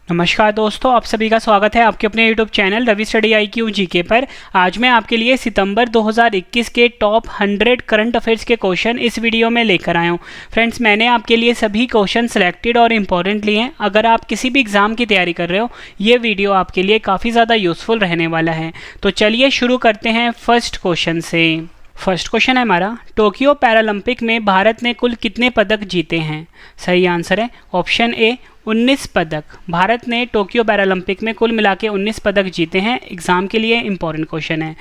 नमस्कार दोस्तों, आप सभी का स्वागत है आपके अपने YouTube channel Ravi study IQ GK पर। आज मैं आपके लिए सितंबर 2021 के टॉप 100 करंट अफेयर्स के क्वेश्चन इस वीडियो में लेकर आया हूँ। फ्रेंड्स, मैंने आपके लिए सभी क्वेश्चन सिलेक्टेड और इम्पोर्टेंट लिए हैं। अगर आप किसी भी एग्ज़ाम की तैयारी कर रहे हो, ये वीडियो आपके लिए काफ़ी ज़्यादा यूज़फुल रहने वाला है। तो चलिए शुरू करते हैं फर्स्ट क्वेश्चन से। फर्स्ट क्वेश्चन है हमारा, टोक्यो पैरालंपिक में भारत ने कुल कितने पदक जीते हैं? सही आंसर है ऑप्शन ए 19 पदक। भारत ने टोक्यो पैरालंपिक में कुल मिला के 19 पदक जीते हैं। एग्जाम के लिए इंपॉर्टेंट क्वेश्चन है।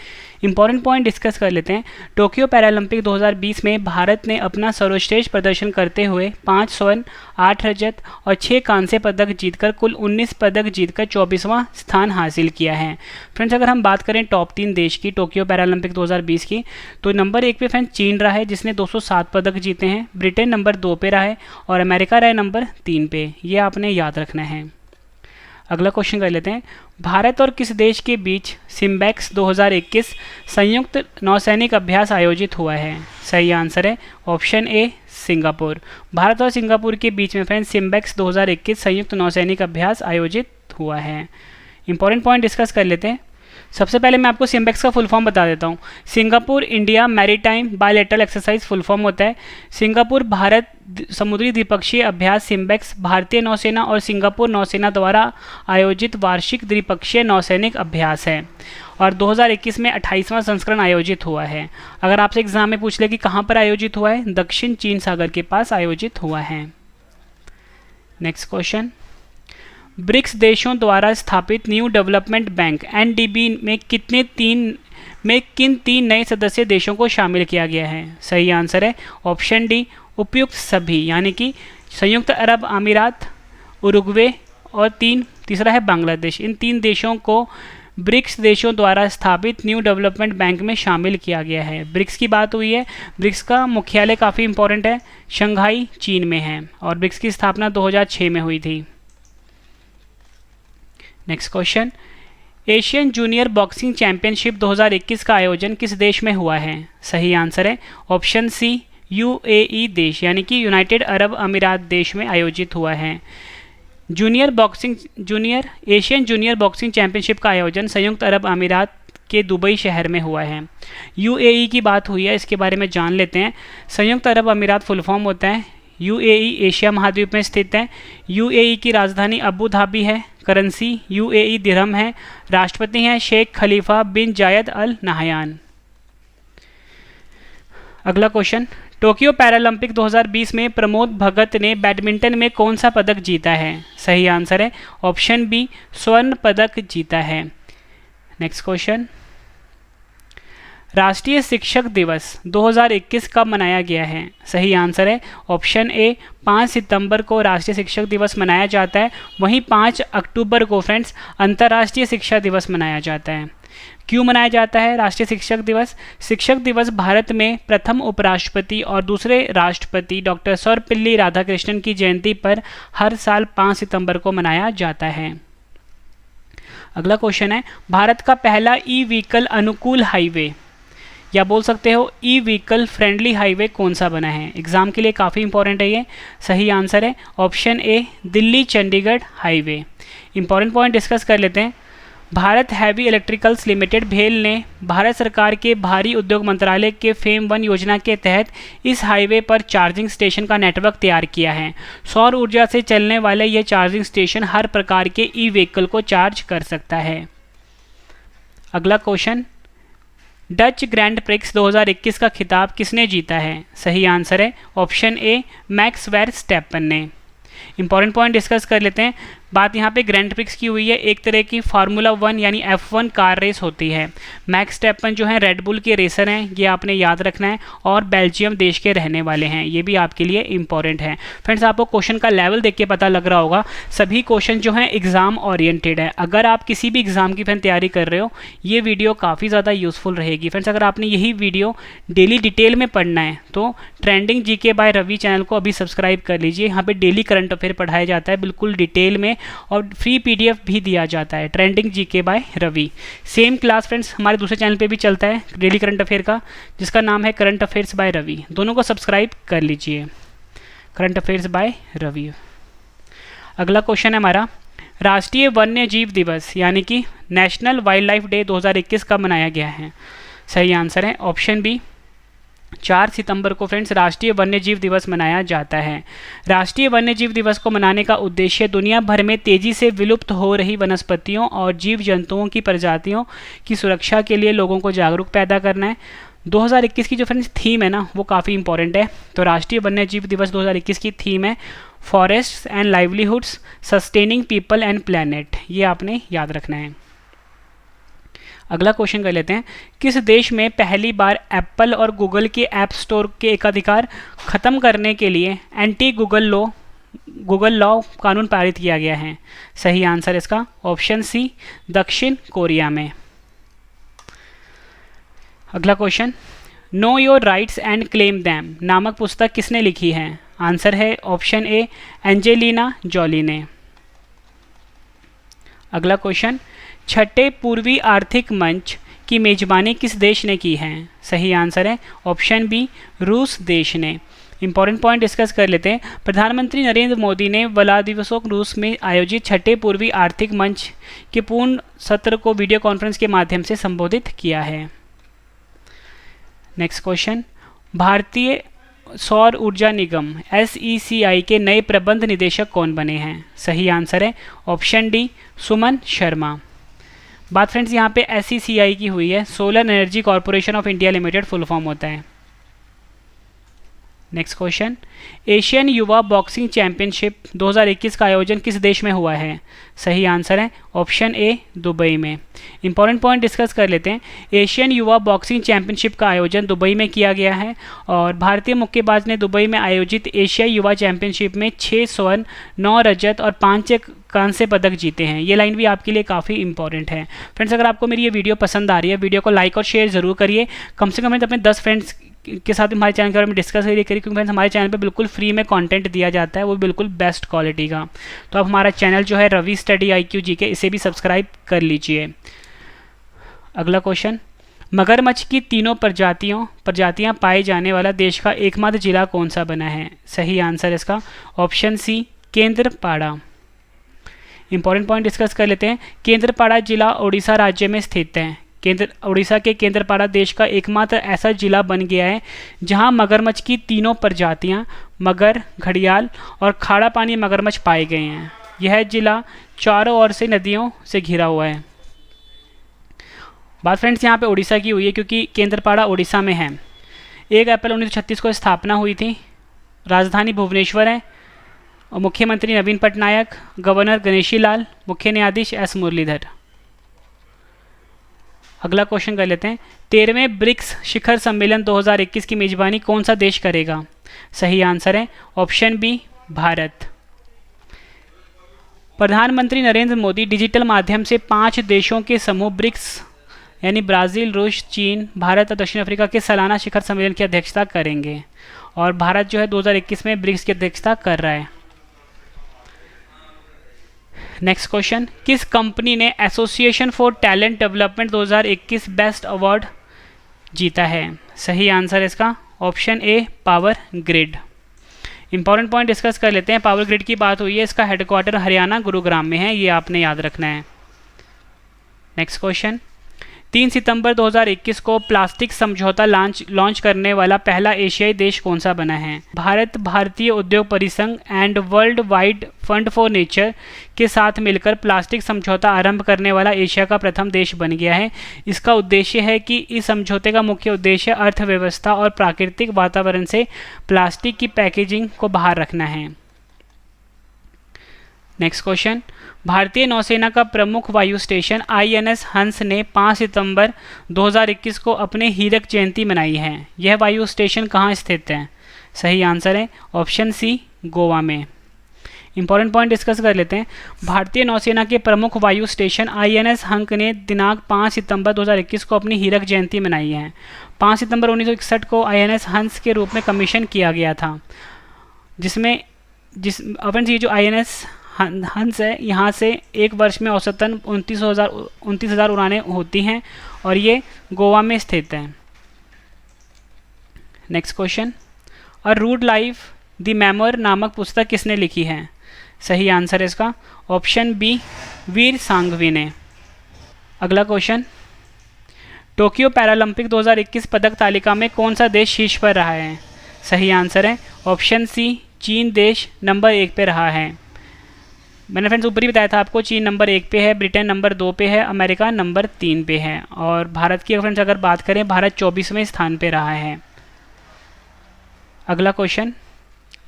इंपॉर्टेंट पॉइंट डिस्कस कर लेते हैं। टोक्यो पैरालंपिक 2020 में भारत ने अपना सर्वश्रेष्ठ प्रदर्शन करते हुए 5 स्वर्ण, 8 रजत और 6 कांस्य पदक जीतकर कुल 19 पदक जीतकर 24वां स्थान हासिल किया है। फ्रेंड्स, अगर हम बात करें टॉप 3 देश की टोक्यो पैरालंपिक 2020 की, तो नंबर 1 पे फ्रेंड्स चीन रहा है जिसने 207 पदक जीते हैं। ब्रिटेन नंबर 2 पे रहा है और अमेरिका रहा है नंबर 3 पे। ये आपने याद रखना है। अगला क्वेश्चन कर लेते हैं। भारत और किस देश के बीच सिम्बेक्स 2021 संयुक्त नौसैनिक अभ्यास आयोजित हुआ है? सही आंसर है ऑप्शन ए सिंगापुर। भारत और सिंगापुर के बीच में फ्रेंड्स सिम्बेक्स 2021 संयुक्त नौसैनिक अभ्यास आयोजित हुआ है। इंपॉर्टेंट पॉइंट डिस्कस कर लेते हैं। सबसे पहले मैं आपको सिम्बेक्स का फुल फॉर्म बता देता हूँ। Singapore India maritime bilateral exercise full form होता है। सिंगापुर भारत समुद्री द्विपक्षीय अभ्यास सिम्बेक्स भारतीय नौसेना और सिंगापुर नौसेना द्वारा आयोजित वार्षिक द्विपक्षीय नौसैनिक अभ्यास है और 2021 में 28वां संस्करण आयोजित हुआ है। अगर आपसे एग्जाम में पूछ ले कि कहाँ पर आयोजित हुआ है, दक्षिण चीन सागर के पास आयोजित हुआ है। नेक्स्ट क्वेश्चन, ब्रिक्स देशों द्वारा स्थापित न्यू डेवलपमेंट बैंक NDB में किन 3 नए सदस्य देशों को शामिल किया गया है? सही आंसर है ऑप्शन डी उपयुक्त सभी, यानी कि संयुक्त अरब अमीरात, उरुग्वे और तीसरा है बांग्लादेश। इन 3 देशों को ब्रिक्स देशों द्वारा स्थापित न्यू डेवलपमेंट बैंक में शामिल किया गया है। ब्रिक्स की बात हुई है। ब्रिक्स का मुख्यालय काफ़ी इंपॉर्टेंट है, शंघाई चीन में है और ब्रिक्स की स्थापना 2006 में हुई थी। Next question, Asian junior boxing championship 2021 का आयोजन किस देश में हुआ है? सही आंसर है ऑप्शन सी UAE देश, यानी कि यूनाइटेड अरब अमीरात देश में आयोजित हुआ है। एशियन जूनियर बॉक्सिंग चैंपियनशिप का आयोजन संयुक्त अरब अमीरात के दुबई शहर में हुआ है। UAE की बात हुई है, इसके बारे में जान लेते हैं। संयुक्त अरब अमीरात फुल फॉर्म होता है। UAE एशिया महाद्वीप में स्थित है। UAE की राजधानी अबू धाबी है। करेंसी UAE दिरहम है। राष्ट्रपति हैं शेख खलीफा बिन जायद अल नहयान। अगला क्वेश्चन, टोक्यो पैरालंपिक 2020 में प्रमोद भगत ने बैडमिंटन में कौन सा पदक जीता है? सही आंसर है ऑप्शन बी स्वर्ण पदक जीता है। नेक्स्ट क्वेश्चन, राष्ट्रीय शिक्षक दिवस 2021 कब मनाया गया है? सही आंसर है ऑप्शन ए 5 सितंबर को राष्ट्रीय शिक्षक दिवस मनाया जाता है। वहीं 5 अक्टूबर को फ्रेंड्स अंतर्राष्ट्रीय शिक्षा दिवस मनाया जाता है। क्यों मनाया जाता है राष्ट्रीय शिक्षक दिवस? शिक्षक दिवस भारत में प्रथम उपराष्ट्रपति और दूसरे राष्ट्रपति डॉक्टर सर्वपल्ली राधाकृष्णन की जयंती पर हर साल 5 सितंबर को मनाया जाता है। अगला क्वेश्चन है, भारत का पहला ई व्हीकल अनुकूल हाईवे या बोल सकते हो ई व्हीकल फ्रेंडली हाईवे कौन सा बना है? एग्जाम के लिए काफ़ी इंपॉर्टेंट है ये। सही आंसर है ऑप्शन ए Delhi Chandigarh highway. Important point discuss कर लेते हैं। भारत हैवी इलेक्ट्रिकल्स लिमिटेड भेल ने भारत सरकार के भारी उद्योग मंत्रालय के फेम 1 योजना के तहत इस हाईवे पर चार्जिंग स्टेशन का नेटवर्क तैयार किया है। सौर ऊर्जा से चलने वाले यह चार्जिंग स्टेशन हर प्रकार के ई व्हीकल को चार्ज कर सकता है। अगला क्वेश्चन, डच ग्रैंड प्रिक्स 2021 का खिताब किसने जीता है? सही आंसर है ऑप्शन ए मैक्स वर्स्टैपन ने। इंपॉर्टेंट पॉइंट डिस्कस कर लेते हैं। बात यहाँ पे ग्रैंड प्रिक्स की हुई है। एक तरह की फार्मूला 1 यानी F1 कार रेस होती है। मैक्स स्टेपन जो है रेड बुल के रेसर हैं, ये आपने याद रखना है और बेल्जियम देश के रहने वाले हैं। ये भी आपके लिए इंपॉर्टेंट है। फ्रेंड्स, आपको क्वेश्चन का लेवल देख के पता लग रहा होगा, सभी क्वेश्चन जो हैं एग्जाम ओरिएंटेड है। अगर आप किसी भी एग्जाम की फ्रेंड तैयारी कर रहे हो, ये वीडियो काफ़ी ज़्यादा यूजफुल रहेगी। फ्रेंड्स, अगर आपने यही वीडियो डेली डिटेल में पढ़ना है तो trending GK by Ravi channel को अभी सब्सक्राइब कर लीजिए। यहाँ पे डेली करंट अफेयर पढ़ाया जाता है बिल्कुल डिटेल में और फ्री PDF भी दिया जाता है। Trending GK by Ravi. Same class friends हमारे दूसरे चैनल पे भी चलता है डेली करंट अफेयर का, जिसका नाम है करंट अफेयर्स बाय रवि। दोनों को सब्सक्राइब कर लीजिए। Current affairs by Ravi. अगला क्वेश्चन है हमारा, राष्ट्रीय वन्य जीव दिवस यानी कि नेशनल वाइल्ड लाइफ डे 2021 कब मनाया गया है? सही आंसर है ऑप्शन बी, 4 सितंबर को फ्रेंड्स राष्ट्रीय वन्यजीव दिवस मनाया जाता है। राष्ट्रीय वन्यजीव दिवस को मनाने का उद्देश्य दुनिया भर में तेजी से विलुप्त हो रही वनस्पतियों और जीव जंतुओं की प्रजातियों की सुरक्षा के लिए लोगों को जागरूक पैदा करना है। 2021 की जो फ्रेंड्स थीम है ना वो काफ़ी इंपॉर्टेंट है। तो राष्ट्रीय वन्यजीव दिवस 2021 की थीम है forests and livelihoods sustaining people and planet. ये आपने याद रखना है। अगला क्वेश्चन कर लेते हैं, किस देश में पहली बार एप्पल और गूगल के ऐप स्टोर के एकाधिकार खत्म करने के लिए एंटी गूगल लॉ कानून पारित किया गया है? सही आंसर इसका ऑप्शन सी, दक्षिण कोरिया में। अगला question, know your rights and claim them नामक पुस्तक किसने लिखी है? आंसर है ऑप्शन ए, एंजेलिना जॉली ने। अगला क्वेश्चन, छठे पूर्वी आर्थिक मंच की मेजबानी किस देश ने की है? सही आंसर है ऑप्शन बी, रूस देश ने। इंपॉर्टेंट पॉइंट डिस्कस कर लेते हैं। प्रधानमंत्री नरेंद्र मोदी ने व्लादिवोस्तोक रूस में आयोजित छठे पूर्वी आर्थिक मंच के पूर्ण सत्र को वीडियो कॉन्फ्रेंस के माध्यम से संबोधित किया है। नेक्स्ट क्वेश्चन, भारतीय सौर ऊर्जा निगम SECI के नए प्रबंध निदेशक कौन बने हैं? सही आंसर है ऑप्शन डी, सुमन शर्मा। बात फ्रेंड्स यहाँ पे SECI की हुई है, solar energy corporation of India limited full form होता है। नेक्स्ट क्वेश्चन, एशियन युवा बॉक्सिंग चैंपियनशिप 2021 का आयोजन किस देश में हुआ है? सही आंसर है ऑप्शन ए, दुबई में। इंपॉर्टेंट पॉइंट डिस्कस कर लेते हैं। एशियन युवा बॉक्सिंग चैंपियनशिप का आयोजन दुबई में किया गया है और भारतीय मुक्केबाज ने दुबई में आयोजित एशियाई युवा चैंपियनशिप में 6 स्वर्ण, 9 रजत और 5 कांस्य पदक जीते हैं। ये लाइन भी आपके लिए काफ़ी इंपॉर्टेंट है। फ्रेंड्स, अगर आपको मेरी ये वीडियो पसंद आ रही है, वीडियो को लाइक और शेयर ज़रूर करिए। कम से कम अपने 10 फ्रेंड्स के साथ हमारे चैनल के बारे में डिस्कस करिए, क्योंकि फ्रेंड्स हमारे चैनल पे बिल्कुल फ्री में कंटेंट दिया जाता है, वो बिल्कुल बेस्ट क्वालिटी का। तो आप हमारा चैनल जो है रवि स्टडी IQ GK, इसे भी सब्सक्राइब कर लीजिए। अगला क्वेश्चन, मगरमच्छ की तीनों प्रजातियां पाए जाने वाला देश का एकमात्र जिला कौन सा बना है? सही आंसर इसका option C, Kendrapara. Important point discuss कर लेते हैं। केंद्रपाड़ा जिला उड़ीसा राज्य में स्थित है। उड़ीसा के केंद्रपाड़ा देश का एकमात्र ऐसा जिला बन गया है जहां मगरमच्छ की तीनों प्रजातियां मगर, घड़ियाल और खारा पानी मगरमच्छ पाए गए हैं। यह जिला चारों ओर से नदियों से घिरा हुआ है। बात फ्रेंड्स यहाँ पे उड़ीसा की हुई है, क्योंकि केंद्रपाड़ा उड़ीसा में है। 1 अप्रैल 1936 को स्थापना हुई थी। राजधानी भुवनेश्वर है और मुख्यमंत्री नवीन पटनायक, गवर्नर गणेशी लाल, मुख्य न्यायाधीश S मुरलीधर। अगला क्वेश्चन कर लेते हैं। 13वें ब्रिक्स शिखर सम्मेलन 2021 की मेजबानी कौन सा देश करेगा? सही आंसर है ऑप्शन बी, भारत। प्रधानमंत्री नरेंद्र मोदी डिजिटल माध्यम से 5 देशों के समूह ब्रिक्स यानी ब्राज़ील, रूस, चीन, भारत और दक्षिण अफ्रीका के सालाना शिखर सम्मेलन की अध्यक्षता करेंगे। और भारत जो है 2021 में ब्रिक्स की अध्यक्षता कर रहा है। नेक्स्ट क्वेश्चन, किस कंपनी ने association for talent development 2021 best award जीता है? सही आंसर इसका ऑप्शन ए, power grid. Important point discuss कर लेते हैं। पावर ग्रिड की बात हुई है, इसका हेडक्वार्टर हरियाणा गुरुग्राम में है, ये आपने याद रखना है। नेक्स्ट क्वेश्चन, 3 सितंबर 2021 को प्लास्टिक समझौता लॉन्च करने वाला पहला एशियाई देश कौन सा बना है? भारत भारतीय उद्योग परिसंघ and world wide fund for nature के साथ मिलकर प्लास्टिक समझौता आरंभ करने वाला एशिया का प्रथम देश बन गया है। इसका उद्देश्य है कि इस समझौते का मुख्य उद्देश्य अर्थव्यवस्था और प्राकृतिक वातावरण से प्लास्टिक की पैकेजिंग को बाहर रखना है। नेक्स्ट क्वेश्चन, भारतीय नौसेना का प्रमुख वायु स्टेशन INS हंस ने 5 सितंबर 2021 को अपने हीरक जयंती मनाई है। यह वायु स्टेशन कहाँ स्थित है? सही आंसर है ऑप्शन सी, गोवा में। इंपॉर्टेंट पॉइंट डिस्कस कर लेते हैं। भारतीय नौसेना के प्रमुख वायु स्टेशन INS हंस ने दिनांक 5 सितंबर 2021 को अपनी हीरक जयंती मनाई है। 5 सितंबर 1961 को INS हंस के रूप में कमीशन किया गया था, ये जो INS हंस है, यहाँ से एक वर्ष में औसतन 29,000 उड़ानें होती हैं और ये गोवा में स्थित है। Next question, a rude life the memoir नामक पुस्तक किसने लिखी है? सही आंसर है इसका ऑप्शन बी वीर सांगवी। अगला क्वेश्चन, टोक्यो पैरालंपिक 2021 पदक तालिका में कौन सा देश शीर्ष पर रहा है? सही आंसर है ऑप्शन सी चीन देश नंबर 1 पे रहा है। मैंने फ्रेंड्स ऊपर ही बताया था आपको, चीन नंबर 1 पे है, ब्रिटेन नंबर 2 पे है, अमेरिका नंबर 3 पे है। और भारत की फ्रेंड्स अगर बात करें, भारत 24वें स्थान पे रहा है। अगला क्वेश्चन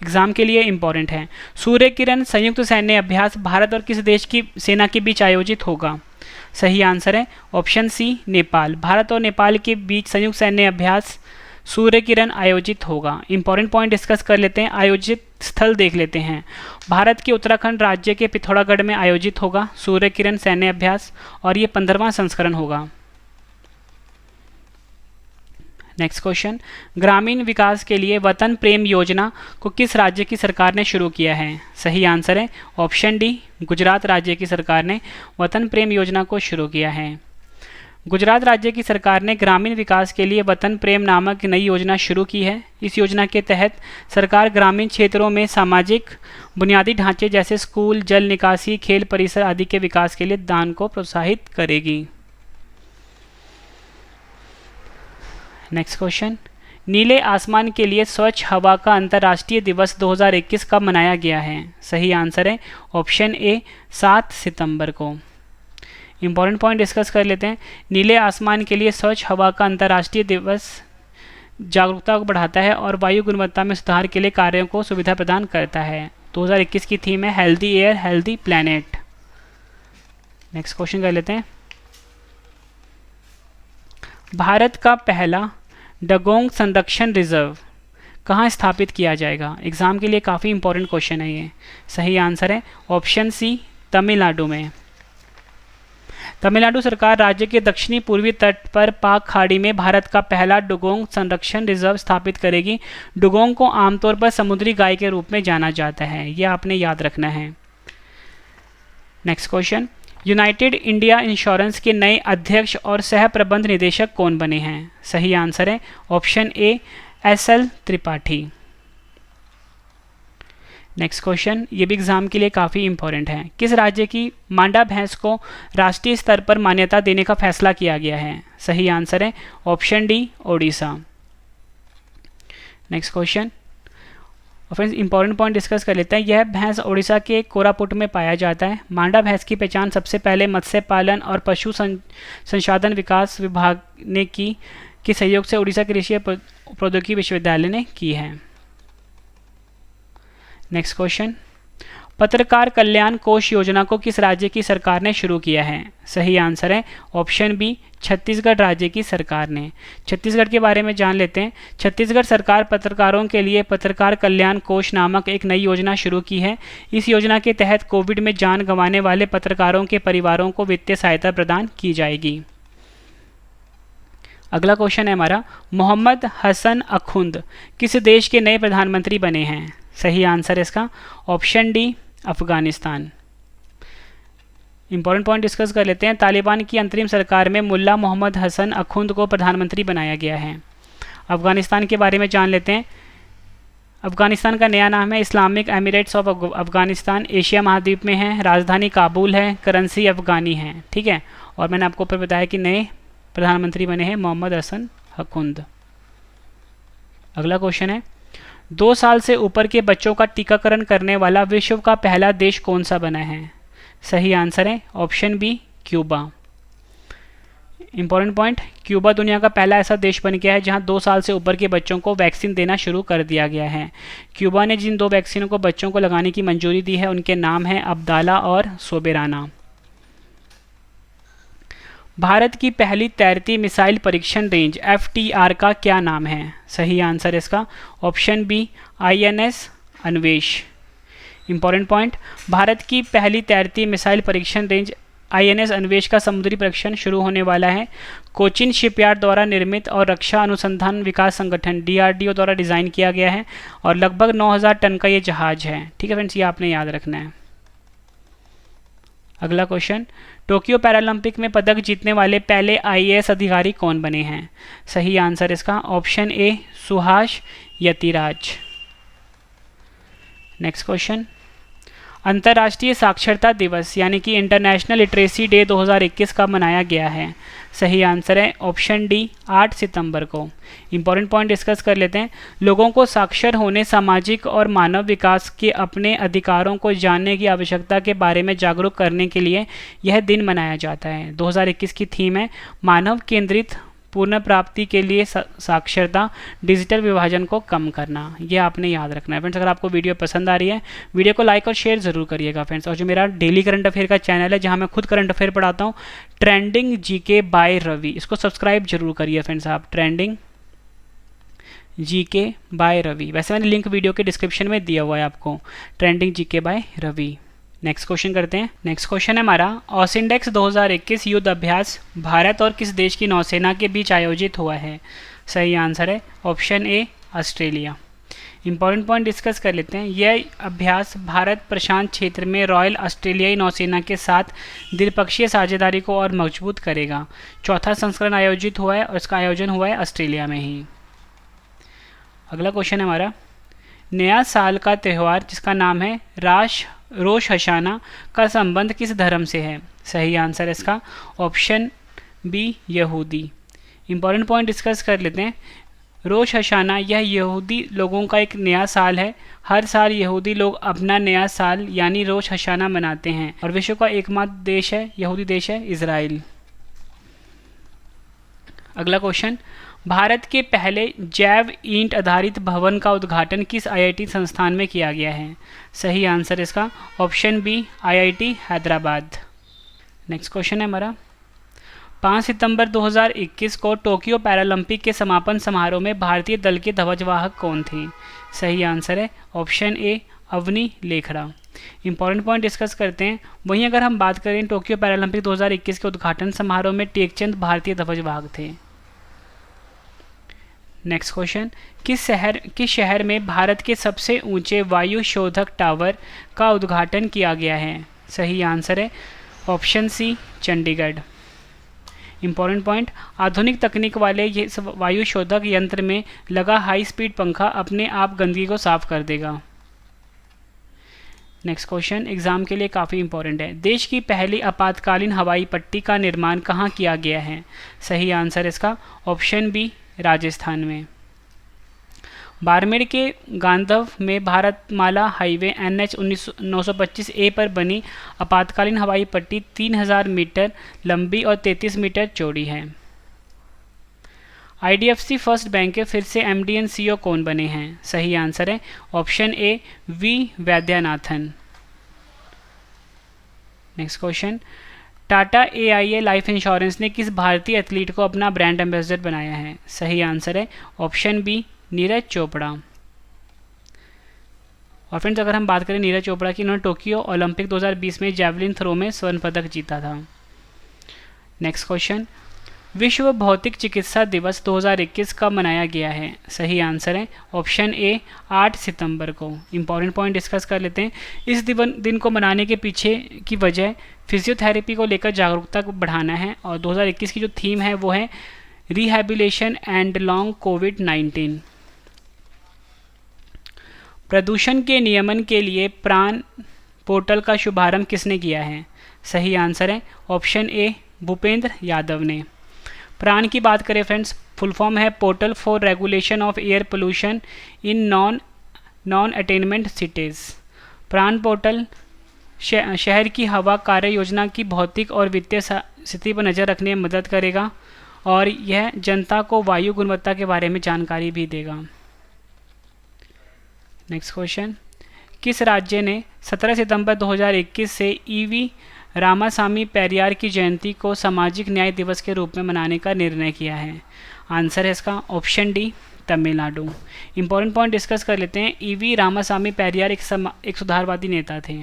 एग्जाम के लिए इंपॉर्टेंट है। सूर्य किरण संयुक्त सैन्य अभ्यास भारत और किस देश की सेना के बीच आयोजित होगा? सही आंसर है ऑप्शन सी नेपाल। भारत और नेपाल के बीच संयुक्त सैन्य अभ्यास सूर्य किरण आयोजित होगा। इंपॉर्टेंट पॉइंट डिस्कस कर लेते हैं, आयोजित स्थल देख लेते हैं। भारत के उत्तराखंड राज्य के पिथौरागढ़ में आयोजित होगा सूर्य किरण सैन्य अभ्यास, और ये 15वां संस्करण होगा। नेक्स्ट क्वेश्चन, ग्रामीण विकास के लिए वतन प्रेम योजना को किस राज्य की सरकार ने शुरू किया है? सही आंसर है ऑप्शन डी गुजरात राज्य की सरकार ने वतन प्रेम योजना को शुरू किया है। गुजरात राज्य की सरकार ने ग्रामीण विकास के लिए वतन प्रेम नामक नई योजना शुरू की है। इस योजना के तहत सरकार ग्रामीण क्षेत्रों में सामाजिक बुनियादी ढांचे जैसे स्कूल, जल निकासी, खेल परिसर आदि के विकास के लिए दान को प्रोत्साहित करेगी। नेक्स्ट क्वेश्चन, नीले आसमान के लिए स्वच्छ हवा का अंतर्राष्ट्रीय दिवस 2021 कब मनाया गया है? सही आंसर है ऑप्शन ए 7 सितंबर को। इंपॉर्टेंट पॉइंट डिस्कस कर लेते हैं। नीले आसमान के लिए स्वच्छ हवा का अंतर्राष्ट्रीय दिवस जागरूकता को बढ़ाता है और वायु गुणवत्ता में सुधार के लिए कार्यों को सुविधा प्रदान करता है। 2021 की थीम है healthy air healthy planet. Next question कर लेते हैं। भारत का पहला डगोंग संरक्षण रिजर्व कहाँ स्थापित किया जाएगा? एग्जाम के लिए काफ़ी इंपॉर्टेंट क्वेश्चन है ये। सही आंसर है ऑप्शन सी तमिलनाडु में। तमिलनाडु सरकार राज्य के दक्षिणी पूर्वी तट पर पाक खाड़ी में भारत का पहला डुगोंग संरक्षण रिजर्व स्थापित करेगी। डुगोंग को आमतौर पर समुद्री गाय के रूप में जाना जाता है, यह आपने याद रखना है। Next question, United India insurance के नए अध्यक्ष और सह प्रबंध निदेशक कौन बने हैं? सही आंसर है ऑप्शन ए SL त्रिपाठी। नेक्स्ट क्वेश्चन, ये भी एग्जाम के लिए काफ़ी इंपॉर्टेंट है। किस राज्य की मांडा भैंस को राष्ट्रीय स्तर पर मान्यता देने का फैसला किया गया है? सही आंसर है option D Odisha. Next question, friends important point discuss कर लेते हैं। यह भैंस ओडिशा के कोरापुट में पाया जाता है। मांडा भैंस की पहचान सबसे पहले मत्स्य पालन और पशु संसाधन विकास विभाग ने की के सहयोग से ओडिशा कृषि प्रौद्योगिकी विश्वविद्यालय ने की है। नेक्स्ट क्वेश्चन, पत्रकार कल्याण कोष योजना को किस राज्य की सरकार ने शुरू किया है? सही आंसर है ऑप्शन बी छत्तीसगढ़ राज्य की सरकार ने। छत्तीसगढ़ के बारे में जान लेते हैं। छत्तीसगढ़ सरकार पत्रकारों के लिए पत्रकार कल्याण कोष नामक एक नई योजना शुरू की है। इस योजना के तहत कोविड में जान गंवाने वाले पत्रकारों के परिवारों को वित्तीय सहायता प्रदान की जाएगी। अगला क्वेश्चन है हमारा, मोहम्मद हसन अखुंद किस देश के नए प्रधानमंत्री बने हैं? सही आंसर है इसका option D Afghanistan. Important point discuss कर लेते हैं। तालिबान की अंतरिम सरकार में मुल्ला मोहम्मद हसन अखुंद को प्रधानमंत्री बनाया गया है। अफगानिस्तान के बारे में जान लेते हैं। अफगानिस्तान का नया नाम है Islamic Emirates of Afghanistan. Asia महाद्वीप में है। राजधानी काबुल है। करेंसी अफगानी है। ठीक है, और मैंने आपको ऊपर बताया कि नए प्रधानमंत्री बने हैं मोहम्मद हसन अखुंद। अगला क्वेश्चन है, 2 साल से ऊपर के बच्चों का टीकाकरण करने वाला विश्व का पहला देश कौन सा बना है? सही आंसर है option B Cuba. Important point, Cuba दुनिया का पहला ऐसा देश बन गया है जहां 2 साल से ऊपर के बच्चों को वैक्सीन देना शुरू कर दिया गया है। क्यूबा ने जिन 2 वैक्सीनों को बच्चों को लगाने की मंजूरी दी है उनके नाम हैं अब्दाला और सोबेराना। भारत की पहली तैरती मिसाइल परीक्षण रेंज FTR का क्या नाम है? सही आंसर इसका option B INS Anvesh. Important point, Bharat की पहली तैरती मिसाइल परीक्षण रेंज INS अन्वेष का समुद्री परीक्षण शुरू होने वाला है। कोचिन शिपयार्ड द्वारा निर्मित और रक्षा अनुसंधान विकास संगठन DRDO द्वारा डिज़ाइन किया गया है और लगभग 9000 टन का ये जहाज है। ठीक है फ्रेंड्स, ये आपने याद रखना है। अगला क्वेश्चन, टोक्यो पैरालंपिक में पदक जीतने वाले पहले IAS अधिकारी कौन बने हैं? सही आंसर इसका option A Suhas Yathiraj. Next question, अंतर्राष्ट्रीय साक्षरता दिवस यानी कि इंटरनेशनल लिटरेसी डे 2021 का मनाया गया है? सही आंसर है ऑप्शन डी 8 सितंबर को। इंपॉर्टेंट पॉइंट डिस्कस कर लेते हैं। लोगों को साक्षर होने, सामाजिक और मानव विकास के अपने अधिकारों को जानने की आवश्यकता के बारे में जागरूक करने के लिए यह दिन मनाया जाता है। 2021 की थीम है मानव केंद्रित पूर्ण प्राप्ति के लिए साक्षरता, डिजिटल विभाजन को कम करना। ये आपने याद रखना है फ्रेंड्स। अगर आपको वीडियो पसंद आ रही है, वीडियो को लाइक और शेयर जरूर करिएगा फ्रेंड्स। और जो मेरा डेली करंट अफेयर का चैनल है, जहां मैं खुद करंट अफेयर पढ़ाता हूँ, ट्रेंडिंग जीके बाय रवि, इसको सब्सक्राइब जरूर करिए फ्रेंड्स आप। ट्रेंडिंग जीके बाय रवि, वैसे मैंने लिंक वीडियो के डिस्क्रिप्शन में दिया हुआ है आपको, trending GK by Ravi. Next question करते हैं। नेक्स्ट क्वेश्चन है हमारा, ऑसिंडेक्स 2021 युद्ध अभ्यास भारत और किस देश की नौसेना के बीच आयोजित हुआ है? सही आंसर है option A Australia. Important point discuss कर लेते हैं। यह अभ्यास भारत प्रशांत क्षेत्र में रॉयल ऑस्ट्रेलियाई नौसेना के साथ द्विपक्षीय साझेदारी को और मजबूत करेगा। चौथा संस्करण आयोजित हुआ है और इसका आयोजन हुआ है ऑस्ट्रेलिया में ही। अगला क्वेश्चन है हमारा, नया साल का त्यौहार जिसका नाम है रोश हशाना का संबंध किस धर्म से है? सही आंसर है इसका ऑप्शन बी यहूदी। इंपॉर्टेंट पॉइंट डिस्कस कर लेते हैं। रोश हशाना यह यहूदी लोगों का एक नया साल है। हर साल यहूदी लोग अपना नया साल यानी रोश हशाना मनाते हैं और विश्व का एकमात्र देश है, यहूदी देश है, इजराइल। अगला क्वेश्चन, भारत के पहले जैव ईंट आधारित भवन का उद्घाटन किस आईआईटी संस्थान में किया गया है? सही आंसर इसका option B IIT Hyderabad. Next question है हमारा, 5 सितंबर 2021 को टोक्यो पैरालंपिक के समापन समारोह में भारतीय दल के ध्वजवाहक कौन थे? सही आंसर है option A Avani Lekhara. Important point discuss करते हैं। वहीं अगर हम बात करें टोक्यो पैरालंपिक 2021 के उद्घाटन समारोह में टेकचंद भारतीय ध्वजवाहक थे। नेक्स्ट क्वेश्चन, किस शहर में भारत के सबसे ऊंचे वायु शोधक टावर का उद्घाटन किया गया है? सही आंसर है option C Chandigarh. Important point, आधुनिक तकनीक वाले ये वायु शोधक यंत्र में लगा हाई स्पीड पंखा अपने आप गंदगी को साफ कर देगा। नेक्स्ट क्वेश्चन एग्जाम के लिए काफ़ी इंपॉर्टेंट है। देश की पहली आपातकालीन हवाई पट्टी का निर्माण कहाँ किया गया है? सही आंसर इसका ऑप्शन बी राजस्थान में। बाड़मेर के गांधव में भारतमाला हाईवे NH 925A पर बनी आपातकालीन हवाई पट्टी 3000 मीटर लंबी और 33 मीटर चौड़ी है। IDFC फर्स्ट बैंक के फिर से MD एंड CEO कौन बने हैं? सही आंसर है option A V Vaidyanathan. Next question, Tata AIA life insurance ने किस भारतीय एथलीट को अपना ब्रांड एम्बेसडर बनाया है? सही आंसर है ऑप्शन बी नीरज चोपड़ा। और फ्रेंड्स अगर हम बात करें नीरज चोपड़ा की, इन्होंने टोक्यो ओलंपिक 2020 में जैवलिन थ्रो में स्वर्ण पदक जीता था। नेक्स्ट क्वेश्चन, विश्व भौतिक चिकित्सा दिवस 2021 कब मनाया गया है? सही आंसर है ऑप्शन ए 8 सितंबर को। इंपॉर्टेंट पॉइंट डिस्कस कर लेते हैं। इस दिन को मनाने के पीछे की वजह फिजियोथेरेपी को लेकर जागरूकता को बढ़ाना है और 2021 की जो थीम है वो है रिहैबिलिटेशन एंड लॉन्ग कोविड-19। प्रदूषण के नियमन के लिए प्राण पोर्टल का शुभारंभ किसने किया है? सही आंसर है ऑप्शन ए भूपेंद्र यादव ने। प्राण की बात करें फ्रेंड्स, फुल फॉर्म है portal for regulation of air pollution in non attainment cities. प्राण पोर्टल शहर की हवा कार्य योजना की भौतिक और वित्तीय स्थिति पर नज़र रखने में मदद करेगा और यह जनता को वायु गुणवत्ता के बारे में जानकारी भी देगा। नेक्स्ट क्वेश्चन, किस राज्य ने 17 सितंबर 2021 से EV रामासामी पेरियार की जयंती को सामाजिक न्याय दिवस के रूप में मनाने का निर्णय किया है? आंसर है इसका option D Tamil Nadu. Important point discuss कर लेते हैं। EV रामासामी पेरियार एक सुधारवादी नेता थे।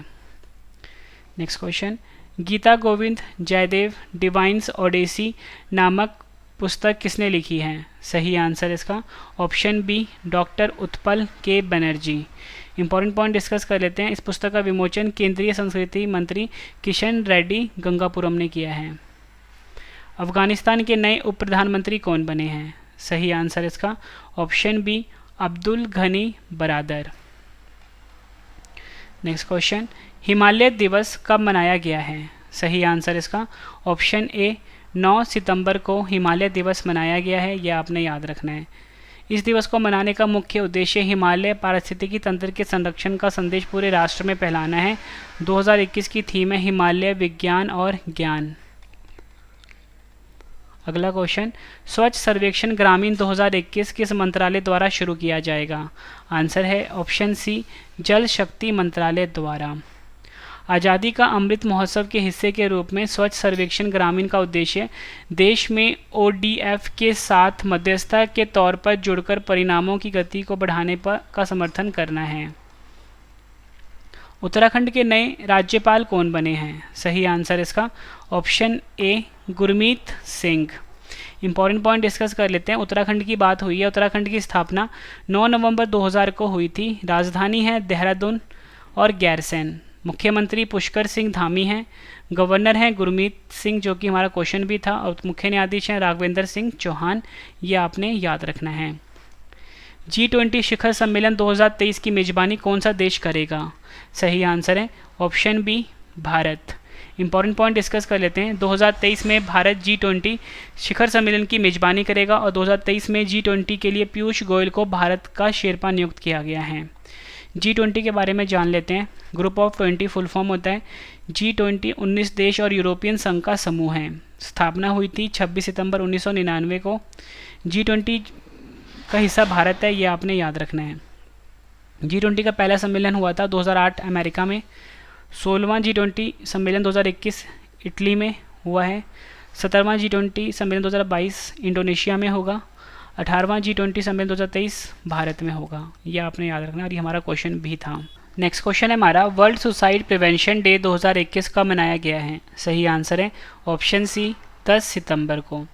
Next question, Gita Govinda Jayadeva divines odyssey नामक पुस्तक किसने लिखी है? सही आंसर इसका ऑप्शन बी डॉक्टर उत्पल के बनर्जी। इंपॉर्टेंट पॉइंट डिस्कस कर लेते हैं। इस पुस्तक का विमोचन केंद्रीय संस्कृति मंत्री किशन रेड्डी गंगापुरम ने किया है। अफगानिस्तान के नए उप प्रधानमंत्री कौन बने हैं? सही आंसर इसका ऑप्शन बी अब्दुल घनी बरादर। नेक्स्ट क्वेश्चन, हिमालय दिवस कब मनाया गया है? सही आंसर इसका ऑप्शन ए 9 सितंबर को हिमालय दिवस मनाया गया है, यह आपने याद रखना है। इस दिवस को मनाने का मुख्य उद्देश्य हिमालय पारिस्थितिकी तंत्र के संरक्षण का संदेश पूरे राष्ट्र में फैलाना है। 2021 की थीम है हिमालय विज्ञान और ज्ञान। अगला क्वेश्चन, स्वच्छ सर्वेक्षण ग्रामीण 2021 किस मंत्रालय द्वारा शुरू किया जाएगा? आंसर है ऑप्शन सी जल शक्ति मंत्रालय द्वारा। आज़ादी का अमृत महोत्सव के हिस्से के रूप में स्वच्छ सर्वेक्षण ग्रामीण का उद्देश्य देश में ओडीएफ के साथ मध्यस्थता के तौर पर जुड़कर परिणामों की गति को बढ़ाने पर का समर्थन करना है। उत्तराखंड के नए राज्यपाल कौन बने हैं? सही आंसर इसका ऑप्शन ए Gurmeet Singh. Important point discuss कर लेते हैं। उत्तराखंड की बात हुई है। उत्तराखंड की स्थापना 9 नवंबर 2000 को हुई थी। राजधानी है देहरादून और गैरसैंण। मुख्यमंत्री पुष्कर सिंह धामी हैं। गवर्नर हैं गुरमीत सिंह, जो कि हमारा क्वेश्चन भी था, और मुख्य न्यायाधीश हैं राघवेंद्र सिंह चौहान। ये आपने याद रखना है। G20 शिखर सम्मेलन 2023 की मेजबानी कौन सा देश करेगा? सही आंसर है option B Bharat. Important point discuss कर लेते हैं। 2023 में भारत G20 शिखर सम्मेलन की मेजबानी करेगा और 2023 में G20 के लिए पीयूष गोयल को भारत का शेरपा नियुक्त किया गया है। G20 के बारे में जान लेते हैं। ग्रुप ऑफ 20 फुल फॉर्म होता है। G20 19 देश और यूरोपियन संघ का समूह है। स्थापना हुई थी 26 सितंबर 1999 को। G20 का हिस्सा भारत है, ये आपने याद रखना है। G20 का पहला सम्मेलन हुआ था 2008 अमेरिका में। 16वां G20 सम्मेलन 2021 इटली में हुआ है। 17वां G20 सम्मेलन 2022 इंडोनेशिया में होगा। 18वां G20 सम्मेलन 2023 भारत में होगा। यह आपने याद रखना, और ये हमारा क्वेश्चन भी था। नेक्स्ट क्वेश्चन है हमारा, वर्ल्ड सुसाइड प्रिवेंशन डे 2021 कब मनाया गया है? सही आंसर है ऑप्शन सी 10 सितंबर को।